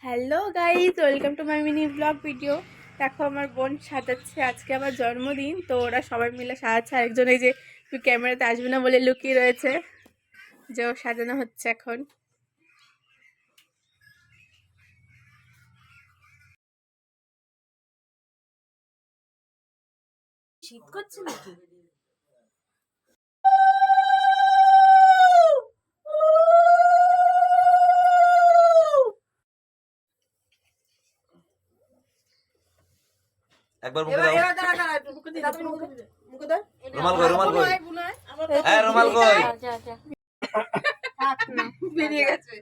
Hello guys, welcome to my mini blog video. দেখো আমার বোন সাজাচ্ছে, আজকে আমার জন্মদিন, তো ওরা সবাই মিলে সাজাচ্ছে। আরেকজন এই যে তুই ক্যামেরাতে আসবে না বলে লুকিয়ে রয়েছে, যে ও সাজানো হচ্ছে এখন। শীত করছে নাকি? একবার মুখে দাও। মুখে দাও। রুমাল কই, রুমাল কই? এই রুমাল কই? বেরিয়ে গেছে।